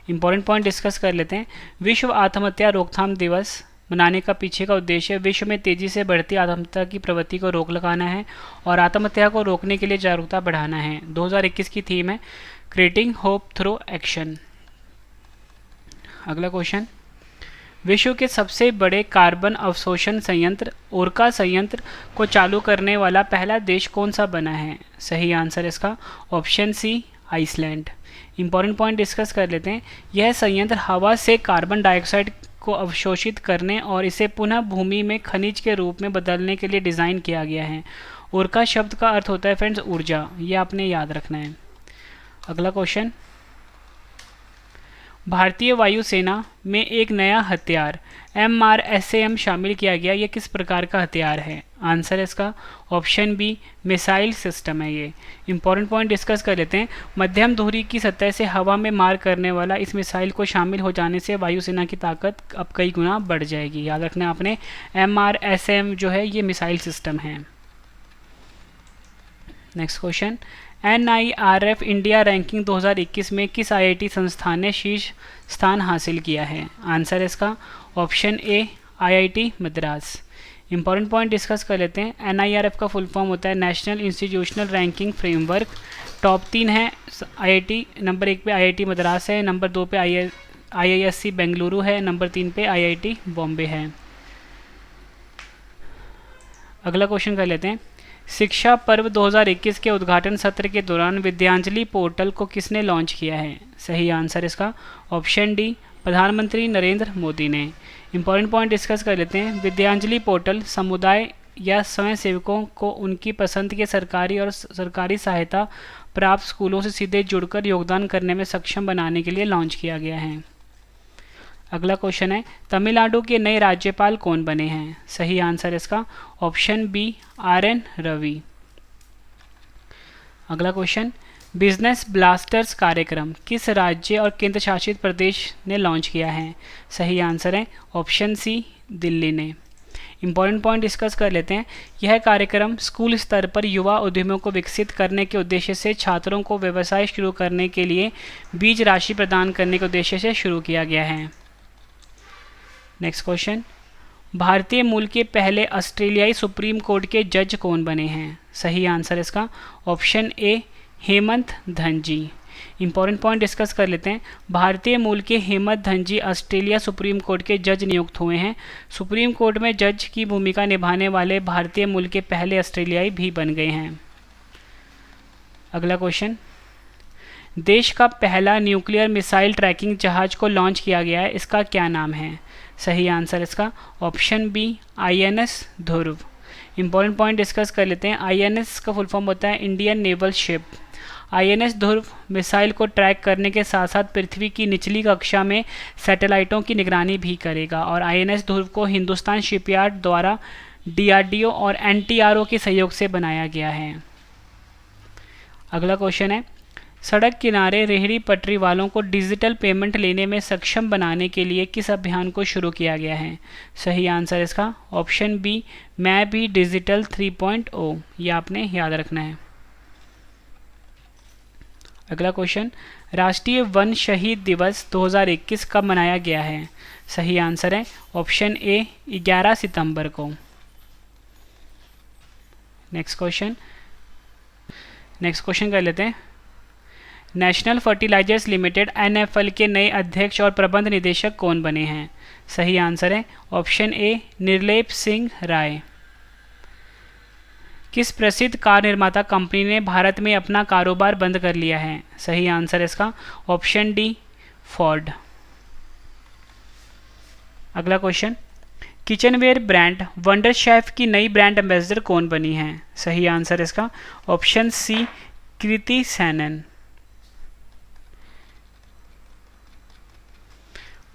इंपॉर्टेंट पॉइंट डिस्कस कर लेते हैं। विश्व आत्महत्या रोकथाम दिवस मनाने का पीछे का उद्देश्य विश्व में तेजी से बढ़ती आत्महत्या की प्रवृत्ति को रोक लगाना है और आत्महत्या को रोकने के लिए जागरूकता बढ़ाना है। 2021 की थीम है क्रिएटिंग होप थ्रू एक्शन। अगला क्वेश्चन, विश्व के सबसे बड़े कार्बन अवशोषण संयंत्र ओरका संयंत्र को चालू करने वाला पहला देश कौन सा बना है? सही आंसर इसका option C Iceland. Important point discuss कर लेते हैं। यह संयंत्र हवा से कार्बन डाइऑक्साइड को अवशोषित करने और इसे पुनः भूमि में खनिज के रूप में बदलने के लिए डिज़ाइन किया गया है। ओरका शब्द का अर्थ होता है फ्रेंड्स ऊर्जा, ये आपने याद रखना है। अगला क्वेश्चन, भारतीय वायुसेना में एक नया हथियार MRSAM शामिल किया गया। यह किस प्रकार का हथियार है? आंसर इसका ऑप्शन बी मिसाइल सिस्टम है ये। इंपॉर्टेंट पॉइंट डिस्कस कर लेते हैं। मध्यम दूरी की सतह से हवा में मार करने वाला इस मिसाइल को शामिल हो जाने से वायुसेना की ताकत अब कई गुना बढ़ जाएगी। याद रखना आपने, MRSAM जो है ये मिसाइल सिस्टम है। Next question, NIRF India ranking 2021 में किस IIT संस्थान ने शीर्ष स्थान हासिल किया है? आंसर इसका ऑप्शन ए IIT Madras. Important point discuss कर लेते हैं। NIRF का फुल फॉर्म होता है national institutional ranking framework. Top 3 है IIT, नंबर 1 पे IIT मद्रास है, नंबर 2 पे IISc बेंगलुरु है, नंबर 3 पे IIT बॉम्बे है। अगला क्वेश्चन कर लेते हैं। शिक्षा पर्व 2021 के उद्घाटन सत्र के दौरान विद्यांजलि पोर्टल को किसने लॉन्च किया है? सही आंसर इसका ऑप्शन डी प्रधानमंत्री नरेंद्र मोदी ने। इंपॉर्टेंट पॉइंट डिस्कस कर लेते हैं। विद्यांजलि पोर्टल समुदाय या स्वयंसेवकों को उनकी पसंद के सरकारी और सरकारी सहायता प्राप्त स्कूलों से सीधे जुड़कर योगदान करने में सक्षम बनाने के लिए लॉन्च किया गया है। अगला क्वेश्चन है, तमिलनाडु के नए राज्यपाल कौन बने हैं? सही आंसर इसका ऑप्शन बी RN रवि। अगला क्वेश्चन, बिजनेस ब्लास्टर्स कार्यक्रम किस राज्य और केंद्र शासित प्रदेश ने लॉन्च किया है? सही आंसर है ऑप्शन सी दिल्ली ने। इंपॉर्टेंट पॉइंट डिस्कस कर लेते हैं। यह कार्यक्रम स्कूल स्तर पर युवा उद्यमियों को विकसित करने के उद्देश्य से छात्रों को व्यवसाय शुरू करने के लिए बीज राशि प्रदान करने के उद्देश्य से शुरू किया गया है। नेक्स्ट क्वेश्चन, भारतीय मूल के पहले ऑस्ट्रेलियाई सुप्रीम कोर्ट के जज कौन बने हैं? सही आंसर इसका ऑप्शन ए Hemant Dhanji. Important point discuss कर लेते हैं। भारतीय मूल के Hemant Dhanji Australia supreme court के जज नियुक्त हुए हैं। सुप्रीम कोर्ट में जज की भूमिका निभाने वाले भारतीय मूल के पहले ऑस्ट्रेलियाई भी बन गए हैं। अगला क्वेश्चन, देश का पहला न्यूक्लियर मिसाइल ट्रैकिंग जहाज को लॉन्च किया गया है, इसका क्या नाम है? सही आंसर इसका ऑप्शन बी INS ध्रुव। इंपॉर्टेंट पॉइंट डिस्कस कर लेते हैं। INS का फुल फॉर्म होता है इंडियन नेवल शिप। INS ध्रुव मिसाइल को ट्रैक करने के साथ साथ पृथ्वी की निचली कक्षा में सैटेलाइटों की निगरानी भी करेगा और INS ध्रुव को हिंदुस्तान शिपयार्ड द्वारा DRDO और NTRO के सहयोग से बनाया गया है। अगला क्वेश्चन है, सड़क किनारे रेहड़ी पटरी वालों को डिजिटल पेमेंट लेने में सक्षम बनाने के लिए किस अभियान को शुरू किया गया है? सही आंसर इसका ऑप्शन बी मैं भी डिजिटल 3.0। ये आपने याद रखना है। अगला क्वेश्चन, राष्ट्रीय वन शहीद दिवस 2021 कब मनाया गया है? सही आंसर है ऑप्शन ए 11 सितंबर को। नेक्स्ट क्वेश्चन कर लेते हैं। नेशनल फर्टिलाइजर्स लिमिटेड NFL के नए अध्यक्ष और प्रबंध निदेशक कौन बने हैं? सही आंसर है ऑप्शन ए निर्लेप सिंह राय। किस प्रसिद्ध कार निर्माता कंपनी ने भारत में अपना कारोबार बंद कर लिया है? सही आंसर इसका ऑप्शन डी फोर्ड। अगला question, kitchenware brand wonder chef की नई ब्रांड एम्बेसडर कौन बनी है? सही आंसर इसका ऑप्शन सी कृति सैनन।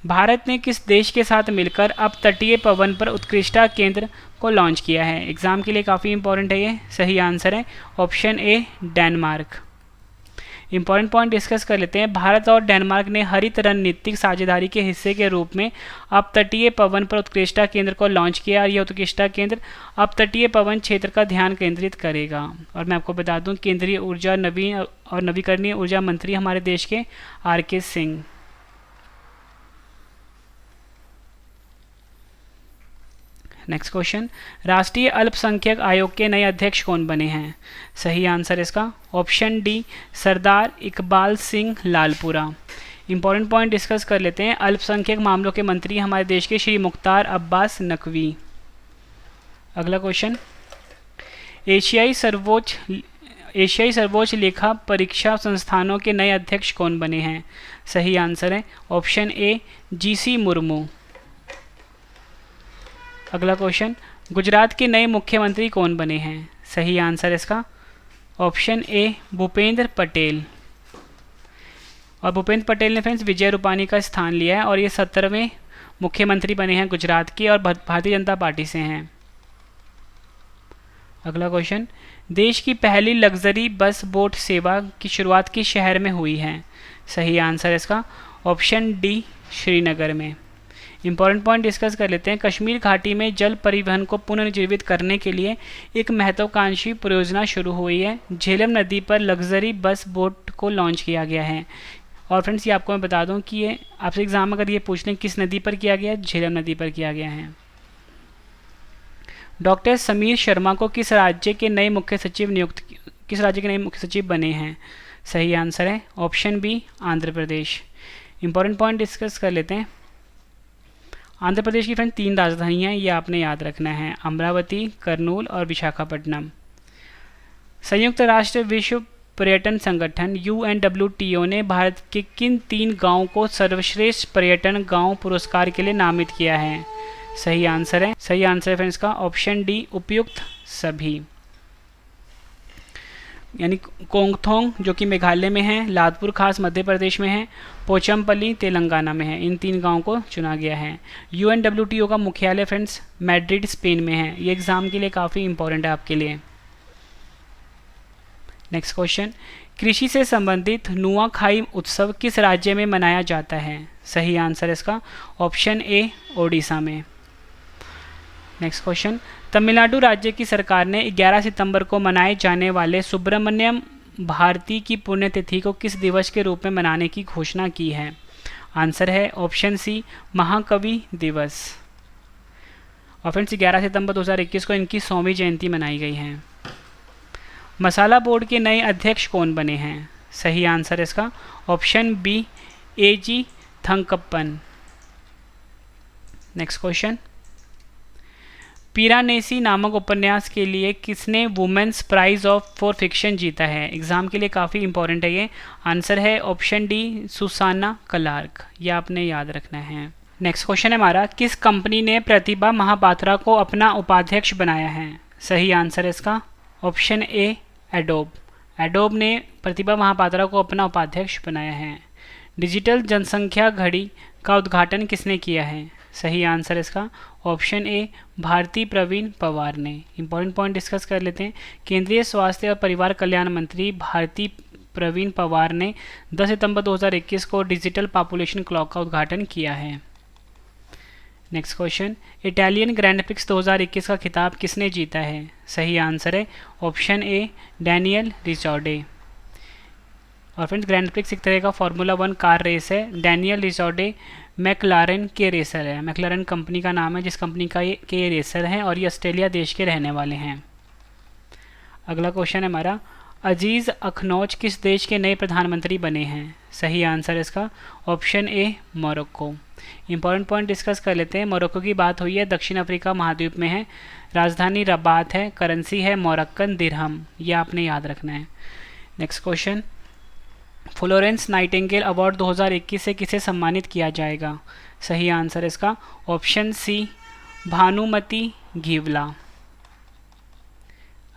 भारत ने किस देश के साथ मिलकर अब तटीय पवन पर उत्कृष्टता केंद्र को लॉन्च किया है? एग्जाम के लिए काफ़ी इंपॉर्टेंट है ये। सही आंसर है ऑप्शन ए डेनमार्क। इंपॉर्टेंट पॉइंट डिस्कस कर लेते हैं। भारत और डेनमार्क ने हरित रणनीतिक साझेदारी के हिस्से के रूप में अब तटीय पवन पर उत्कृष्टता केंद्र को लॉन्च किया और यह उत्कृष्टता केंद्र अब तटीय पवन क्षेत्र का ध्यान केंद्रित करेगा। और मैं आपको बता दूं, केंद्रीय ऊर्जा नवीन और नवीकरणीय ऊर्जा मंत्री हमारे देश के RK सिंह। नेक्स्ट क्वेश्चन, राष्ट्रीय अल्पसंख्यक आयोग के नए अध्यक्ष कौन बने हैं? सही आंसर इसका option D Sardar Iqbal Singh Lalpura. Important point discuss कर लेते हैं। अल्पसंख्यक मामलों के मंत्री हमारे देश के श्री मुख्तार अब्बास नकवी। अगला क्वेश्चन, एशियाई सर्वोच्च लेखा परीक्षा संस्थानों के नए अध्यक्ष कौन बने हैं? सही आंसर है ऑप्शन ए GC मुर्मू। अगला क्वेश्चन, गुजरात के नए मुख्यमंत्री कौन बने हैं? सही आंसर इसका ऑप्शन ए भूपेंद्र पटेल। और भूपेंद्र पटेल ने फ्रेंड्स विजय रूपानी का स्थान लिया है और ये 17वें मुख्यमंत्री बने हैं गुजरात के और भारतीय जनता पार्टी से हैं। अगला क्वेश्चन, देश की पहली लग्जरी बस बोट सेवा की शुरुआत किस शहर में हुई है? सही आंसर इसका ऑप्शन डी श्रीनगर में। इंपॉर्टेंट पॉइंट डिस्कस कर लेते हैं। कश्मीर घाटी में जल परिवहन को पुनर्जीवित करने के लिए एक महत्वाकांक्षी परियोजना शुरू हुई है। झेलम नदी पर लग्जरी बस बोट को लॉन्च किया गया है। और फ्रेंड्स ये आपको मैं बता दूं कि ये आपसे एग्जाम अगर ये पूछ लें किस नदी पर किया गया है, झेलम नदी पर किया गया है। डॉक्टर समीर शर्मा को किस राज्य के नए मुख्य सचिव बने हैं? सही आंसर है option B Andhra Pradesh. Important point discuss कर लेते हैं। आंध्र प्रदेश की फ्रेंड 3 राजधानी हैं, ये आपने याद रखना है, अमरावती, करनूल और विशाखापट्टनम। संयुक्त राष्ट्र विश्व पर्यटन संगठन UNWTO ने भारत के किन 3 गांवों को सर्वश्रेष्ठ पर्यटन गांव पुरस्कार के लिए नामित किया है? सही आंसर है फ्रेंड्स का ऑप्शन डी उपयुक्त सभी। यानी कोंगथोंग जो कि मेघालय में है, लादपुर खास मध्य प्रदेश में है, पोचमपल्ली तेलंगाना में है। इन 3 गांवों को चुना गया है। UNWTO का मुख्यालय फ्रेंड्स मैड्रिड स्पेन में है। ये एग्जाम के लिए काफ़ी इंपॉर्टेंट है आपके लिए। नेक्स्ट क्वेश्चन, कृषि से संबंधित नुआखाई उत्सव किस राज्य में मनाया जाता है? सही आंसर इसका ऑप्शन ए ओडिशा में। नेक्स्ट क्वेश्चन, तमिलनाडु राज्य की सरकार ने 11 सितंबर को मनाए जाने वाले सुब्रमण्यम भारती की पुण्यतिथि को किस दिवस के रूप में मनाने की घोषणा की है? आंसर है ऑप्शन सी महाकवि दिवस। और फ्रेंड्स 11 सितंबर 2021 को इनकी 100वीं जयंती मनाई गई है। मसाला बोर्ड के नए अध्यक्ष कौन बने हैं? सही आंसर है इसका option B A G Thankappan. Next question, Piranesi नामक उपन्यास के लिए किसने women's prize of for fiction जीता है? एग्जाम के लिए काफ़ी इंपॉर्टेंट है ये। आंसर है ऑप्शन डी सुसाना क्लार्क, यह आपने याद रखना है। नेक्स्ट क्वेश्चन है हमारा, किस कंपनी ने प्रतिभा महापात्रा को अपना उपाध्यक्ष बनाया है? सही आंसर है इसका ऑप्शन ए एडोब। एडोब ने प्रतिभा महापात्रा को अपना उपाध्यक्ष बनाया है। डिजिटल जनसंख्या घड़ी का उद्घाटन किसने किया है? सही आंसर है इसका ऑप्शन ए भारती प्रवीण पवार ने। इंपॉर्टेंट पॉइंट डिस्कस कर लेते हैं। केंद्रीय स्वास्थ्य और परिवार कल्याण मंत्री भारती प्रवीण पवार ने 10 सितंबर 2021 को डिजिटल पॉपुलेशन क्लॉक का उद्घाटन किया है। Next question, Italian grand prix 2021 का खिताब किसने जीता है? सही आंसर है ऑप्शन ए डैनियल रिचॉर्डे। और फ्रेंड्स, ग्रैंड प्रिक्स एक तरह का फार्मूला 1 कार रेस है। डैनियल रिचॉर्डे मैकलारन के रेसर है। मैकलारन कंपनी का नाम है जिस कंपनी का ये रेसर हैं और ये ऑस्ट्रेलिया देश के रहने वाले हैं। अगला क्वेश्चन है हमारा, अजीज़ अखनौज किस देश के नए प्रधानमंत्री बने हैं? सही आंसर है इसका ऑप्शन ए मोरक्को। इंपॉर्टेंट पॉइंट डिस्कस कर लेते हैं। मोरक्को की बात हुई है, दक्षिण अफ्रीका महाद्वीप में है। राजधानी रबात है। करेंसी है मोरक्कन दिरहम, यह आपने याद रखना है। Next question, Florence Nightingale award 2021 से किसे सम्मानित किया जाएगा? सही आंसर इसका ऑप्शन सी भानुमति घीवला।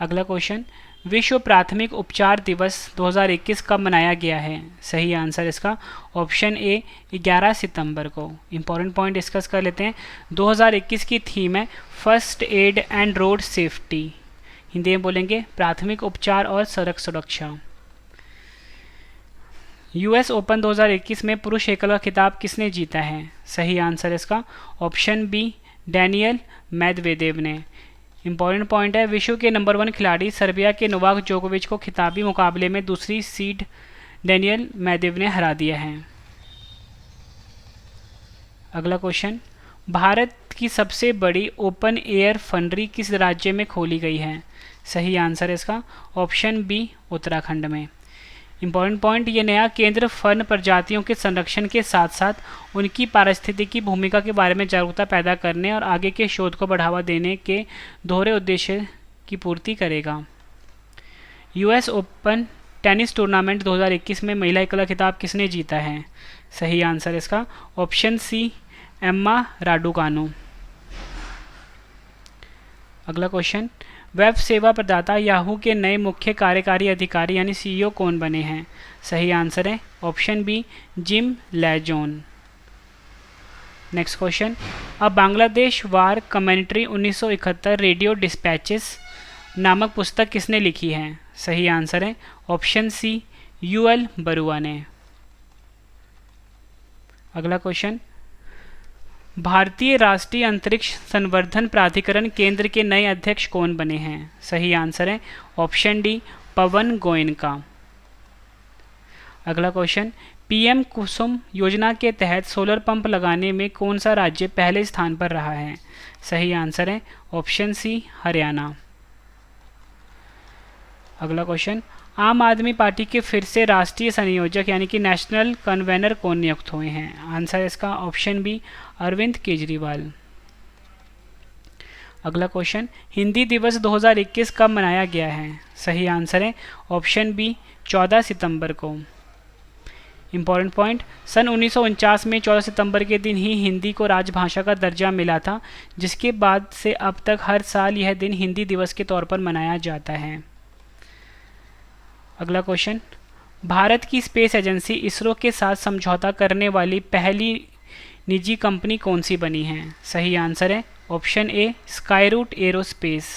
अगला क्वेश्चन, विश्व प्राथमिक उपचार दिवस 2021 कब मनाया गया है? सही आंसर इसका ऑप्शन ए 11 सितंबर को। इंपॉर्टेंट पॉइंट डिस्कस कर लेते हैं। 2021 की थीम है first aid and road safety. Hindi में बोलेंगे प्राथमिक उपचार और सड़क सुरक्षा। यूएस ओपन 2021 में पुरुष एकल का खिताब किसने जीता है? सही आंसर इसका ऑप्शन बी डैनियल मेदवेदेव ने। इंपॉर्टेंट पॉइंट है, विश्व के नंबर 1 खिलाड़ी सर्बिया के नोवाक जोकोविच को खिताबी मुकाबले में दूसरी सीड डैनियल मेदवेदेव ने हरा दिया है। अगला क्वेश्चन, भारत की सबसे बड़ी ओपन एयर फंडरी किस राज्य में खोली गई है? सही आंसर है इसका ऑप्शन बी उत्तराखंड में। इंपॉर्टेंट पॉइंट, ये नया केंद्र फन प्रजातियों के संरक्षण के साथ साथ उनकी पारिस्थितिकी भूमिका के बारे में जागरूकता पैदा करने और आगे के शोध को बढ़ावा देने के दोहरे उद्देश्य की पूर्ति करेगा। यूएस ओपन टेनिस टूर्नामेंट 2021 में महिला एकल का खिताब किसने जीता है? सही आंसर इसका ऑप्शन सी एम्मा राडुकानु। अगला क्वेश्चन, वेब सेवा प्रदाता याहू के नए मुख्य कार्यकारी अधिकारी यानी सीईओ कौन बने हैं? सही आंसर है option B Jim Lejon. Next question, अब Bangladesh war commentary 1971 radio dispatches नामक पुस्तक किसने लिखी है? सही आंसर है ऑप्शन सी यूएल बरुआ ने। अगला क्वेश्चन, भारतीय राष्ट्रीय अंतरिक्ष संवर्धन प्राधिकरण केंद्र के नए अध्यक्ष कौन बने हैं? सही आंसर है ऑप्शन डी पवन गोयनका। अगला क्वेश्चन, पीएम कुसुम योजना के तहत सोलर पंप लगाने में कौन सा राज्य पहले स्थान पर रहा है? सही आंसर है ऑप्शन सी हरियाणा। अगला क्वेश्चन, आम आदमी पार्टी के फिर से राष्ट्रीय संयोजक यानी कि नेशनल कन्वेनर कौन नियुक्त हुए हैं? आंसर इसका ऑप्शन बी अरविंद केजरीवाल। अगला क्वेश्चन, हिंदी दिवस 2021 कब मनाया गया है? सही आंसर है ऑप्शन बी 14 सितंबर को। इंपॉर्टेंट पॉइंट, सन 1949 में 14 सितंबर के दिन ही हिंदी को राजभाषा का दर्जा मिला था, जिसके बाद से अब तक हर साल यह दिन हिंदी दिवस के तौर पर मनाया जाता है। अगला क्वेश्चन, भारत की स्पेस एजेंसी इसरो के साथ समझौता करने वाली पहली निजी कंपनी कौन सी बनी है? सही आंसर है ऑप्शन ए स्काईरूट एरोस्पेस।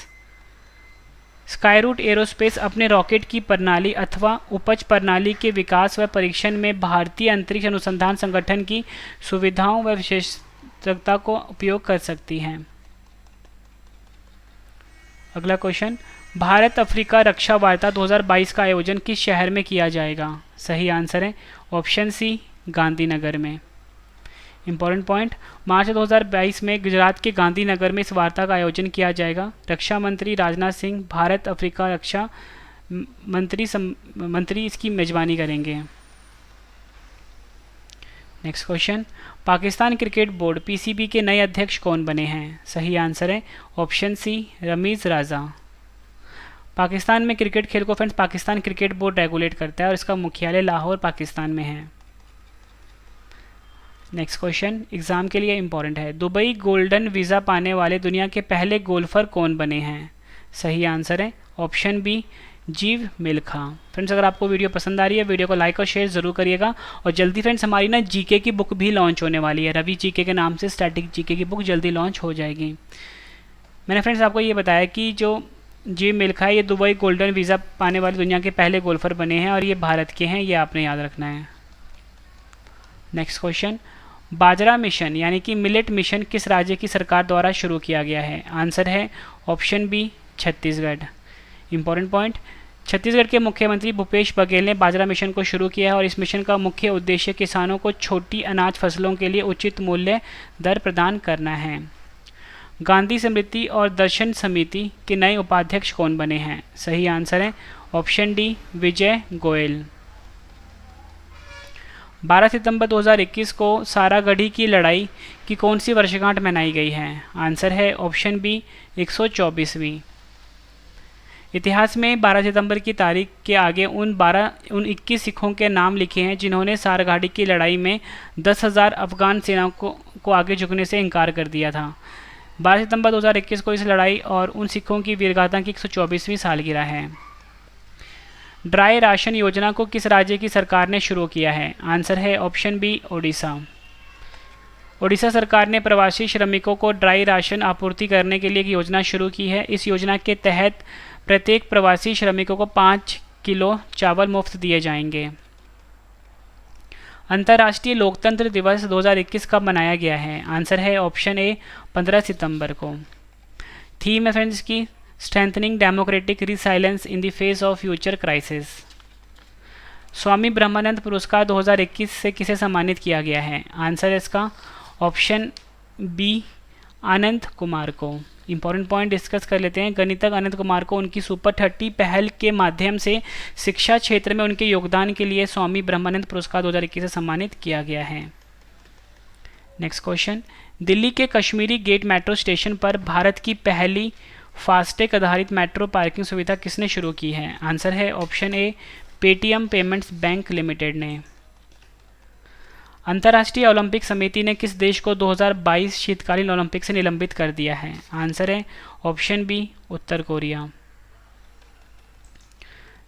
स्काईरूट एरोस्पेस अपने रॉकेट की प्रणाली अथवा उपज प्रणाली के विकास व परीक्षण में भारतीय अंतरिक्ष अनुसंधान संगठन की सुविधाओं व विशेषज्ञता को उपयोग कर सकती हैं। अगला क्वेश्चन, भारत अफ्रीका रक्षा वार्ता 2022 का आयोजन किस शहर में किया जाएगा? सही आंसर है ऑप्शन सी गांधीनगर में। इंपॉर्टेंट पॉइंट, मार्च 2022 में गुजरात के गांधीनगर में इस वार्ता का आयोजन किया जाएगा। रक्षा मंत्री राजनाथ सिंह भारत अफ्रीका रक्षा मंत्री इसकी मेजबानी करेंगे। Next question, Pakistan cricket board PCB के नए अध्यक्ष कौन बने हैं? सही आंसर है ऑप्शन सी रमीज़ राजा। पाकिस्तान में क्रिकेट खेल को friends Pakistan cricket board regulate करता है और इसका मुख्यालय लाहौर पाकिस्तान में है। नेक्स्ट क्वेश्चन एग्जाम के लिए इंपॉर्टेंट है, दुबई गोल्डन वीज़ा पाने वाले दुनिया के पहले गोल्फर कौन बने हैं? सही आंसर है ऑप्शन बी जीव मिल्खा। फ्रेंड्स अगर आपको वीडियो पसंद आ रही है वीडियो को लाइक और शेयर ज़रूर करिएगा। और जल्दी फ्रेंड्स हमारी ना जीके की बुक भी लॉन्च होने वाली है, रवि जीके के नाम से स्टैटिक जीके की बुक जल्दी लॉन्च हो जाएगी। मैंने फ्रेंड्स आपको ये बताया कि जो जीव मिल्खा है ये दुबई गोल्डन वीज़ा पाने वाले दुनिया के पहले गोल्फर बने हैं और ये भारत के हैं, ये आपने याद रखना है। नेक्स्ट क्वेश्चन, बाजरा मिशन यानी कि मिलेट मिशन किस राज्य की सरकार द्वारा शुरू किया गया है? आंसर है option B Chhattisgarh. Important point, Chhattisgarh के मुख्यमंत्री भूपेश बघेल ने बाजरा मिशन को शुरू किया है और इस मिशन का मुख्य उद्देश्य किसानों को छोटी अनाज फसलों के लिए उचित मूल्य दर प्रदान करना है। गांधी स्मृति और दर्शन समिति के नए उपाध्यक्ष कौन बने हैं? सही आंसर है ऑप्शन डी विजय गोयल। 12 सितंबर 2021 को सारागढ़ी की लड़ाई की कौन सी वर्षगांठ मनाई गई है? आंसर है ऑप्शन बी 124वीं। इतिहास में 12 सितंबर की तारीख के आगे उन 21 सिखों के नाम लिखे हैं जिन्होंने सारागढ़ी की लड़ाई में 10,000 अफगान सेना को आगे झुकने से इनकार कर दिया था। 12 सितंबर 2021 को इस लड़ाई और उन सिखों की वीरगाथा की 124वीं सालगिरह है। ड्राई राशन योजना को किस राज्य की सरकार ने शुरू किया है? आंसर है ऑप्शन बी ओडिशा। ओडिशा सरकार ने प्रवासी श्रमिकों को ड्राई राशन आपूर्ति करने के लिए एक योजना शुरू की है। इस योजना के तहत प्रत्येक प्रवासी श्रमिकों को 5 किलो चावल मुफ्त दिए जाएंगे। अंतर्राष्ट्रीय लोकतंत्र दिवस 2021 कब मनाया गया है? आंसर है ऑप्शन ए 15 सितंबर को। थीम है फ्रेंड्स की strengthening democratic resilience in the face of future crisis. Swami Brahmanand पुरस्कार 2021 से किसे सम्मानित किया गया है? आंसर है इसका ऑप्शन बी आनंद कुमार को। इंपॉर्टेंट पॉइंट डिस्कस कर लेते हैं। गणितज्ञ आनंद कुमार को उनकी सुपर 30 पहल के माध्यम से शिक्षा क्षेत्र में उनके योगदान के लिए स्वामी ब्रह्मानंद पुरस्कार 2021 से सम्मानित किया गया है। नेक्स्ट क्वेश्चन, दिल्ली के कश्मीरी गेट मेट्रो स्टेशन पर भारत की पहली फास्टैग आधारित मेट्रो पार्किंग सुविधा किसने शुरू की है? आंसर है ऑप्शन ए पेटीएम पेमेंट्स बैंक लिमिटेड ने। अंतर्राष्ट्रीय ओलंपिक समिति ने किस देश को 2022 शीतकालीन ओलंपिक से निलंबित कर दिया है? आंसर है ऑप्शन बी उत्तर कोरिया।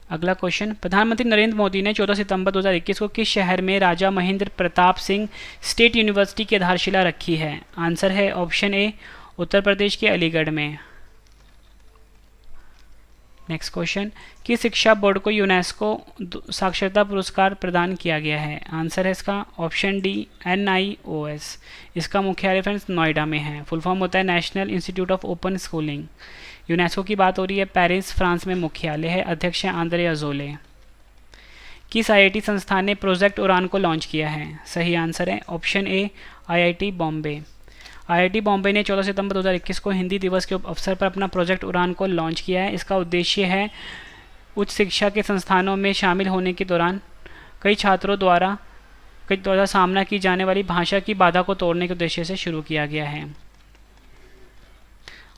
अगला क्वेश्चन, प्रधानमंत्री नरेंद्र मोदी ने 14 सितंबर 2021 को किस शहर में राजा महेंद्र प्रताप सिंह स्टेट यूनिवर्सिटी की आधारशिला रखी है? आंसर है ऑप्शन ए उत्तर प्रदेश के अलीगढ़ में। नेक्स्ट क्वेश्चन, किस शिक्षा बोर्ड को यूनेस्को साक्षरता पुरस्कार प्रदान किया गया है? आंसर है इसका ऑप्शन डी NIOS। इसका मुख्यालय फ्रेंड्स नोएडा में है। फुल फॉर्म होता है national institute of open schooling. UNESCO की बात हो रही है, पेरिस फ्रांस में मुख्यालय है। अध्यक्ष हैं आंद्रे अजोले। किस IIT संस्थान ने प्रोजेक्ट उड़ान को लॉन्च किया है? सही आंसर है ऑप्शन ए IIT बॉम्बे। IIT बॉम्बे ने 14 सितंबर 2021 को हिंदी दिवस के अवसर पर अपना प्रोजेक्ट उड़ान को लॉन्च किया है। इसका उद्देश्य है उच्च शिक्षा के संस्थानों में शामिल होने के दौरान कई छात्रों द्वारा सामना की जाने वाली भाषा की बाधा को तोड़ने के उद्देश्य से शुरू किया गया है।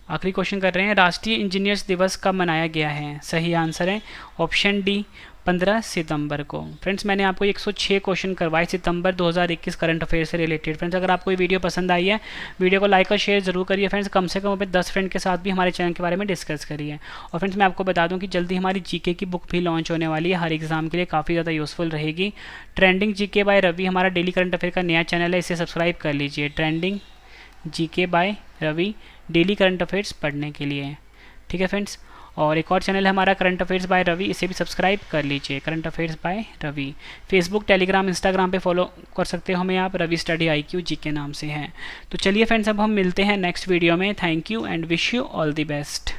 आखिरी क्वेश्चन कर रहे हैं, राष्ट्रीय इंजीनियर्स दिवस कब मनाया गया है? सही आंसर है ऑप्शन डी 15 सितंबर को। फ्रेंड्स मैंने आपको 106 क्वेश्चन करवाए सितंबर 2021 करंट अफेयर से रिलेटेड। फ्रेंड्स अगर आपको ये वीडियो पसंद आई है वीडियो को लाइक और शेयर जरूर करिए। फ्रेंड्स कम से कम अपने 10 फ्रेंड के साथ भी हमारे चैनल के बारे में डिस्कस करिए। और फ्रेंड्स मैं आपको बता दूं कि जल्दी हमारी जीके की बुक भी लॉन्च होने वाली है, हर एग्जाम के लिए काफ़ी ज़्यादा यूजफुल रहेगी। ट्रेंडिंग जीके बाय रवि हमारा डेली करंट अफेयर का नया चैनल है, इसे सब्सक्राइब कर लीजिए। Trending GK by Ravi daily current affairs पढ़ने के लिए, ठीक है फ्रेंड्स। और एक और चैनल है हमारा करंट अफेयर्स बाय रवि, इसे भी सब्सक्राइब कर लीजिए। Current affairs by Ravi Facebook Telegram Instagram पे फॉलो कर सकते हो हमें आप, रवि स्टडी IQ जी के नाम से हैं। तो चलिए फ्रेंड्स अब हम मिलते हैं नेक्स्ट वीडियो में। Thank you and wish you all the best.